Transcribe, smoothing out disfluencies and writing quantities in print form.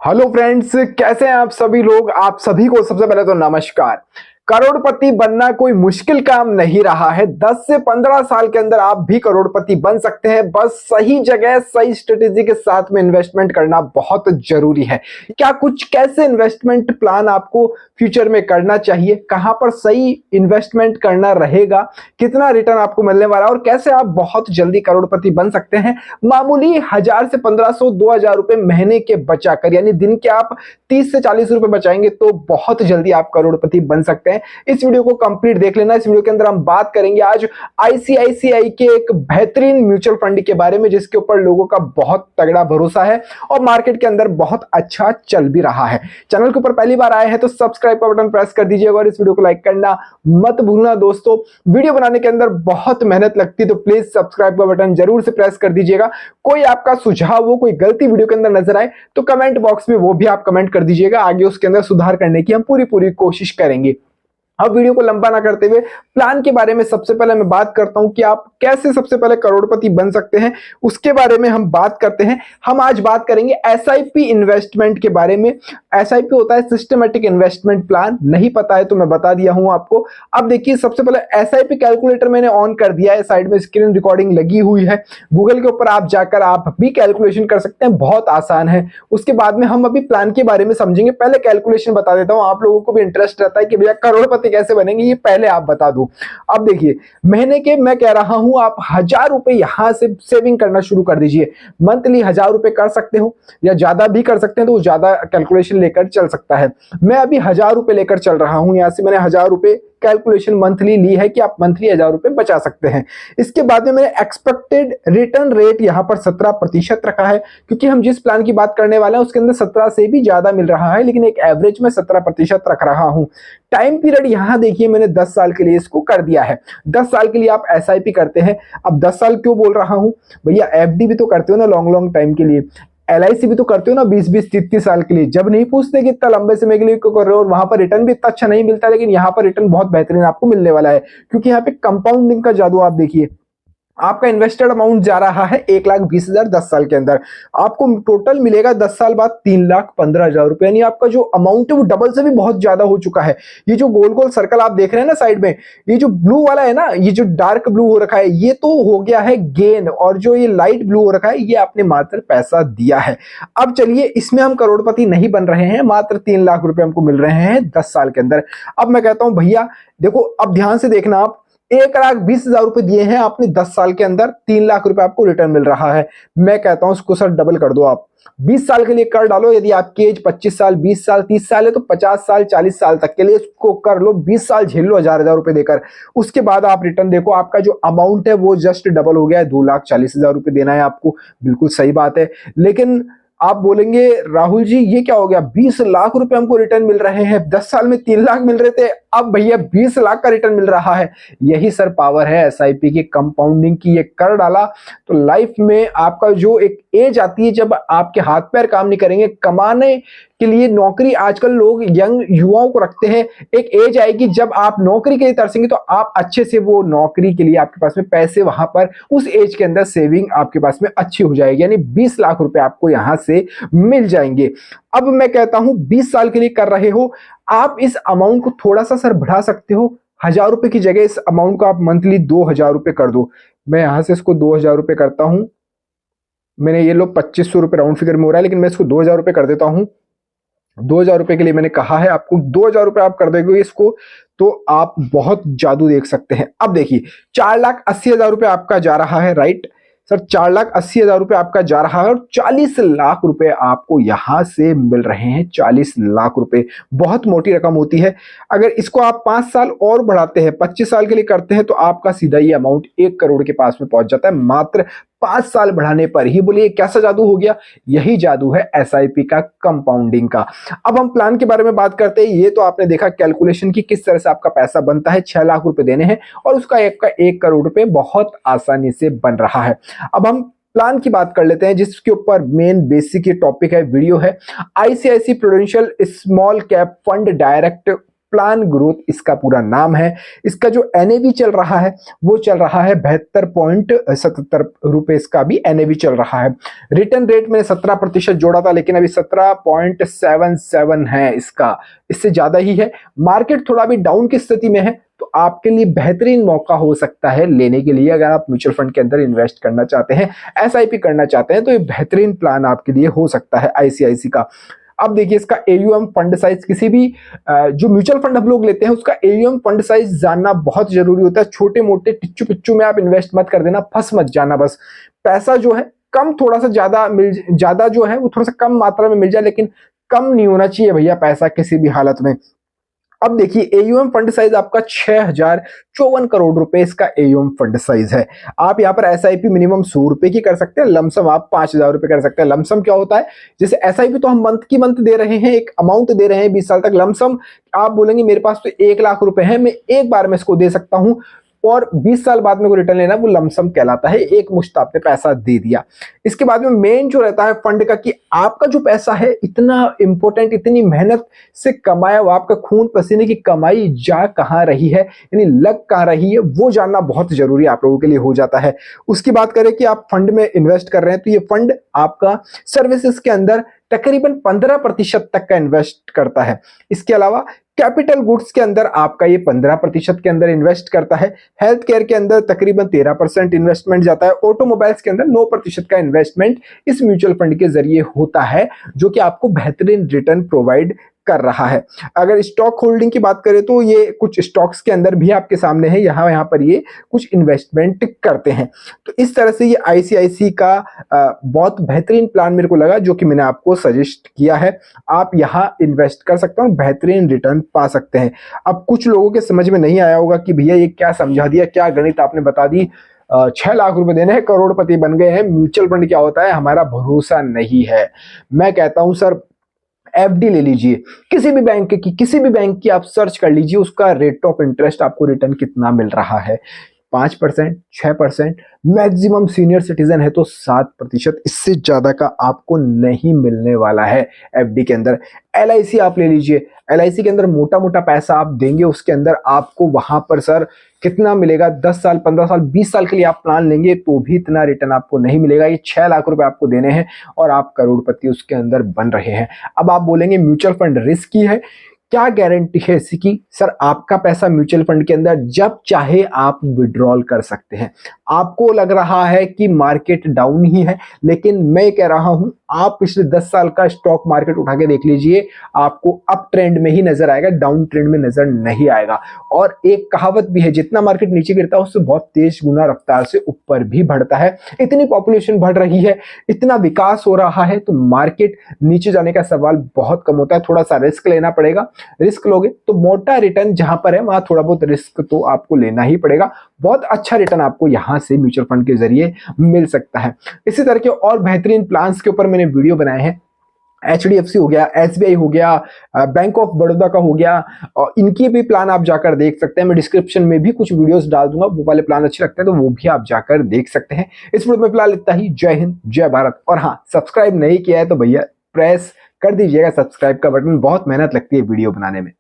Hello friends, कैसे हैं आप सभी लोग। आप सभी को सबसे पहले तो नमस्कार। करोड़पति बनना कोई मुश्किल काम नहीं रहा है। 10 से 15 साल के अंदर आप भी करोड़पति बन सकते हैं। बस सही जगह सही स्ट्रेटेजी के साथ में इन्वेस्टमेंट करना बहुत जरूरी है। क्या कुछ कैसे इन्वेस्टमेंट प्लान आपको फ्यूचर में करना चाहिए, कहां पर सही इन्वेस्टमेंट करना रहेगा, कितना रिटर्न आपको मिलने वाला है और कैसे आप बहुत जल्दी करोड़पति बन सकते हैं। मामूली 1000 से 1500 2000 रुपए महीने के बचाकर, यानी दिन के आप 30 से 40 रुपए बचाएंगे तो बहुत जल्दी आप करोड़पति बन सकते हैं। इस वीडियो को कंप्लीट देख लेना। इस वीडियो के अंदर हम बात करेंगे आज आईसीआईसीआई के एक बेहतरीन म्यूचुअल फंड के बारे में, जिसके ऊपर लोगों का बहुत तगड़ा भरोसा है और मार्केट के अंदर बहुत अच्छा चल भी रहा है। चैनल के ऊपर पहली बार आए हैं तो सब्सक्राइब का बटन प्रेस कर दीजिएगा और इस वीडियो को लाइक करना मत भूलना। दोस्तों, वीडियो बनाने के अंदर बहुत मेहनत लगती है तो प्लीज सब्सक्राइब का बटन जरूर से प्रेस कर दीजिएगा। कोई आपका सुझाव हो, कोई गलती वीडियो के अंदर नजर आए तो कमेंट बॉक्स में वो भी आप कमेंट कर दीजिएगा। आगे उसके अंदर सुधार करने की हम पूरी कोशिश करेंगे। अब वीडियो को लंबा ना करते हुए प्लान के बारे में सबसे पहले मैं बात करता हूं कि आप कैसे सबसे पहले करोड़पति बन सकते हैं, उसके बारे में हम बात करते हैं। हम आज बात करेंगे एसआईपी इन्वेस्टमेंट के बारे में। एसआईपी होता है सिस्टमेटिक इन्वेस्टमेंट प्लान। नहीं पता है तो मैं बता दिया हूं आपको। अब देखिए, सबसे पहले एसआईपी कैलकुलेटर मैंने ऑन कर दिया है, साइड में स्क्रीन रिकॉर्डिंग लगी हुई है। गूगल के ऊपर आप जाकर आप भी कैलकुलेशन कर सकते हैं, बहुत आसान है। उसके बाद में हम अभी प्लान के बारे में समझेंगे। पहले कैलकुलेशन बता देता हूं, आप लोगों को भी इंटरेस्ट रहता है कि भैया करोड़पति कैसे बनेंगे, ये पहले आप बता दूं। अब देखिए, महीने के मैं कह रहा हूं आप 1000 रुपए यहां से सेविंग करना शुरू कर दीजिए। मंथली 1000 रुपए कर सकते हो या ज्यादा भी कर सकते हैं, तो ज्यादा कैलकुलेशन लेकर चल सकता है। मैं अभी 1000 रुपए लेकर चल रहा हूं। यहां से मैंने 1000 रुपए कैलकुलेशन मंथली ली है कि आप मंथली 1000 रुपए बचा सकते हैं। इसके बाद में मैंने एक्सपेक्टेड रिटर्न रेट यहां पर 17% रखा है, क्योंकि हम जिस प्लान की बात करने वाले हैं उसके अंदर 17 से भी ज्यादा मिल रहा है, लेकिन एक एवरेज में 17% रख रहा हूं। टाइम पीरियड यहां देखिए, मैंने 10 साल के लिए इसको कर दिया है। 10 साल के लिए आप एसआईपी करते हैं। अब 10 साल क्यों बोल रहा हूं भैया, एफडी भी तो करते हो ना लॉन्ग टाइम के लिए, एलआईसी भी तो करते हो ना 20-20 30-30 साल के लिए। जब नहीं पूछते कि इतना लंबे समय के लिए क्यों कर रहे हो, और वहां पर रिटर्न भी इतना अच्छा नहीं मिलता, लेकिन यहाँ पर रिटर्न बहुत बेहतरीन आपको मिलने वाला है, क्योंकि यहाँ पे कंपाउंडिंग का जादू आप देखिए। आपका इन्वेस्टेड अमाउंट जा रहा है 1,20,000 10 साल के अंदर। आपको टोटल मिलेगा 10 साल बाद 3,15,000 रुपए, यानी आपका जो अमाउंट है वो डबल से भी बहुत ज्यादा हो चुका है। ये जो गोल गोल सर्कल आप देख रहे हैं ना साइड में, ये जो ब्लू वाला है ना, ये जो डार्क ब्लू हो रखा है, ये तो हो गया है गेन, और जो ये लाइट ब्लू हो रखा है ये आपने मात्र पैसा दिया है। अब चलिए, इसमें हम करोड़पति नहीं बन रहे हैं, मात्र 3 लाख रुपए हमको मिल रहे हैं 10 साल के अंदर। अब मैं कहता हूं भैया देखो, अब ध्यान से देखना, आप 1,20,000 रुपए दिए हैं आपने 10 साल के अंदर, 3 लाख रुपए आपको रिटर्न मिल रहा है। मैं कहता हूं उसको सर डबल कर दो, आप 20 साल के लिए कर डालो। यदि आपकी एज 25 साल 20 साल 30 साल है तो 50 साल 40 साल तक के लिए इसको कर लो। 20 साल झेल लो 1000 रुपए देकर। उसके बाद आप रिटर्न देखो, आपका जो अमाउंट है वो जस्ट डबल हो गया है। 2,40,000 रुपए देना है आपको। बिल्कुल सही बात है, लेकिन आप बोलेंगे राहुल जी ये क्या हो गया, 20 लाख रुपए हमको रिटर्न मिल रहे हैं, 10 साल में 3 लाख मिल रहे थे, अब भैया 20 लाख का रिटर्न मिल रहा है। यही सर पावर है एसआईपी की, कंपाउंडिंग की। ये कर डाला तो लाइफ में आपका जो एक एज आती है जब आपके हाथ पैर काम नहीं करेंगे, कमाने के लिए नौकरी आजकल लोग यंग युवाओं को रखते हैं। एक एज आएगी जब आप नौकरी के लिए तरसेंगे तो आप अच्छे से वो नौकरी के लिए आपके पास में पैसे वहां पर उस एज के अंदर सेविंग आपके पास में अच्छी हो जाएगी, यानी 20 लाख रुपए आपको यहां से मिल जाएंगे। अब मैं कहता हूं 20 साल के लिए कर रहे हो, आप इस अमाउंट को थोड़ा सा सर बढ़ा सकते हो। 1000 रुपए की जगह इस अमाउंट को आप मंथली 2,000 रुपए कर दो। मैं यहां से इसको 2,000 रुपए करता हूं। मैंने ये लो 2,500 रुपए राउंड फिगर में हो रहा है, लेकिन मैं इसको 2,000 रुपए कर देता हूं। 2,000 रुपए के लिए मैंने कहा है आपको, 2,000 रुपए आप कर देंगे इसको तो आप बहुत जादू देख सकते हैं। अब देखिए, 4,80,000 रुपए आपका जा रहा है, राइट सर, 4,80,000 रुपए आपका जा रहा है और 40 लाख रुपए आपको यहां से मिल रहे हैं। 40 लाख रुपए बहुत मोटी रकम होती है। अगर इसको आप 5 साल और बढ़ाते हैं, 25 साल के लिए करते हैं, तो आपका सीधा ये अमाउंट 1 करोड़ के पास में पहुंच जाता है, मात्र 5 साल बढ़ाने पर ही। बोलिए कैसा जादू हो गया, यही जादू है एसआईपी का, कंपाउंडिंग का। अब हम प्लान के बारे में बात करते हैं। ये तो आपने देखा कैलकुलेशन की, किस तरह से आपका पैसा बनता है। 6 लाख रुपए देने हैं और उसका 1 करोड़ रुपए बहुत आसानी से बन रहा है। अब हम प्लान की बात कर लेते हैं, जिसके ऊपर मेन बेसिक ये टॉपिक है, वीडियो है। ICICI Prudential small cap fund direct plan growth इसका पूरा नाम है। इसका जो एनएवी चल रहा है वो चल रहा है 72.77 रुपए, इसका भी एनएवी चल रहा है। रिटर्न रेट मैंने 17% जोड़ा था, लेकिन अभी 17.77 है इसका, इससे ज्यादा ही है। मार्केट थोड़ा भी डाउन की स्थिति में है, तो आपके लिए बेहतरीन मौका हो सकता है लेने के लिए। अगर आप म्यूचुअल फंड के अंदर इन्वेस्ट करना चाहते हैं, एसआईपी करना चाहते हैं, तो ये बेहतरीन प्लान आपके लिए हो सकता है आईसीआईसी का। अब देखिए इसका एयूएम फंड साइज, किसी भी जो म्यूचुअल फंड हम लोग लेते हैं उसका एयूएम फंड साइज जानना बहुत जरूरी होता है। छोटे मोटे टिच्चू पिच्चू में आप इन्वेस्ट मत कर देना, फंस मत जाना। बस पैसा जो है कम, थोड़ा सा ज्यादा जो है वो थोड़ा सा कम मात्रा में मिल जाए, लेकिन कम नहीं होना चाहिए भैया पैसा किसी भी हालत में। अब देखिए एयूएम फंड साइज आपका 6054 करोड़ रुपए इसका एयूएम फंड साइज है। आप यहाँ पर एसआईपी मिनिमम 100 रुपए की कर सकते हैं, लमसम आप 5000 रुपए कर सकते हैं। लमसम क्या होता है, जैसे एसआईपी तो हम मंथ की मंथ दे रहे हैं, एक अमाउंट दे रहे हैं 20 साल तक। लमसम आप बोलेंगे मेरे पास तो 1 लाख रुपए है, मैं एक बार में इसको दे सकता हूं और 20 साल बाद में को रिटर्न लेना, वो लमसम कहलाता है। एक मुश्त आपने पैसा दे दिया। इसके बाद में मेन जो रहता है फंड का, कि आपका जो पैसा है इतना इंपॉर्टेंट, इतनी मेहनत से कमाया हुआ, आपका खून पसीने की कमाई जा कहां रही है, यानी लग कहां रही है, वो जानना बहुत जरूरी आप लोगों के लिए हो जाता है। उसकी बात करें कि आप फंड में इन्वेस्ट कर रहे हैं, तो ये फंड आपका सर्विसेज के अंदर तकरीबन 15% तक का इन्वेस्ट करता है। इसके अलावा कैपिटल गुड्स के अंदर आपका ये 15% के अंदर इन्वेस्ट करता है। हेल्थ केयर के अंदर तकरीबन 13% इन्वेस्टमेंट जाता है। ऑटोमोबाइल्स के अंदर 9% का इन्वेस्टमेंट इस म्यूचुअल फंड के जरिए होता है, जो कि आपको बेहतरीन रिटर्न प्रोवाइड कर रहा है। अगर स्टॉक होल्डिंग की बात करें तो ये कुछ स्टॉक्स के अंदर भी आपके सामने है, यहाँ पर ये कुछ इन्वेस्टमेंट करते हैं। तो इस तरह से ये आईसीआईसी का बहुत बेहतरीन प्लान मेरे को लगा, जो कि मैंने आपको सजेस्ट किया है। आप यहाँ इन्वेस्ट कर सकते हो, बेहतरीन रिटर्न पा सकते हैं। अब कुछ लोगों के समझ में नहीं आया होगा कि भैया ये क्या समझा दिया, क्या गणित आपने बता दी, 6 लाख रुपए देने हैं, करोड़पति बन गए हैं, म्यूचुअल फंड क्या होता है, हमारा भरोसा नहीं है। मैं कहता हूं सर एफडी ले लीजिए, किसी भी बैंक की आप सर्च कर लीजिए, उसका रेट ऑफ इंटरेस्ट आपको रिटर्न कितना मिल रहा है, 5%, 6%, मैक्सिमम सीनियर सिटीजन है तो 7%, इससे ज्यादा का आपको नहीं मिलने वाला है एफडी के अंदर। एलआईसी आप ले लीजिए, एलआईसी के अंदर मोटा मोटा पैसा आप देंगे, उसके अंदर आपको वहां पर सर कितना मिलेगा, 10 साल, 15 साल, 20 साल के लिए आप प्लान लेंगे तो भी इतना रिटर्न आपको नहीं मिलेगा। ये 6 लाख रुपए आपको देने हैं और आप करोड़पति उसके अंदर बन रहे हैं। अब आप बोलेंगे म्यूचुअल फंड रिस्की है, क्या गारंटी है इसकी? सर आपका पैसा म्यूचुअल फंड के अंदर जब चाहे आप विड्रॉल कर सकते हैं। आपको लग रहा है कि मार्केट डाउन ही है, लेकिन मैं कह रहा हूं आप पिछले 10 साल का स्टॉक मार्केट उठा के देख लीजिए, आपको अप ट्रेंड में ही नजर आएगा, डाउन ट्रेंड में नजर नहीं आएगा। और एक कहावत भी है, जितना मार्केट नीचे गिरता है उससे बहुत तेज गुना रफ्तार से ऊपर भी बढ़ता है। इतनी पॉपुलेशन बढ़ रही है, इतना विकास हो रहा है, तो मार्केट नीचे जाने का सवाल बहुत कम होता है। थोड़ा सा रिस्क लेना पड़ेगा, रिस्क लोगे तो मोटा रिटर्न जहां पर है वहां थोड़ा बहुत रिस्क तो आपको लेना ही पड़ेगा। बहुत अच्छा रिटर्न आपको यहां से म्यूचुअल फंड के जरिए मिल सकता है। इसी तरह के और बेहतरीन प्लान्स के ऊपर मैंने वीडियो बनाए हैं। HDFC हो गया, SBI हो गया, बैंक ऑफ बड़ौदा का हो गया, और इनकी भी प्लान आप जाकर देख सकते हैं। मैं डिस्क्रिप्शन में भी कुछ वीडियोस डाल दूंगा, वो वाले प्लान अच्छे लगते हैं तो वो भी आप जाकर देख सकते हैं। इस वीडियो में फिलहाल इतना ही। जय हिंद, जय भारत। और हाँ, सब्सक्राइब नहीं किया है तो भैया प्रेस कर दीजिएगा सब्सक्राइब का बटन, बहुत मेहनत लगती है वीडियो बनाने में।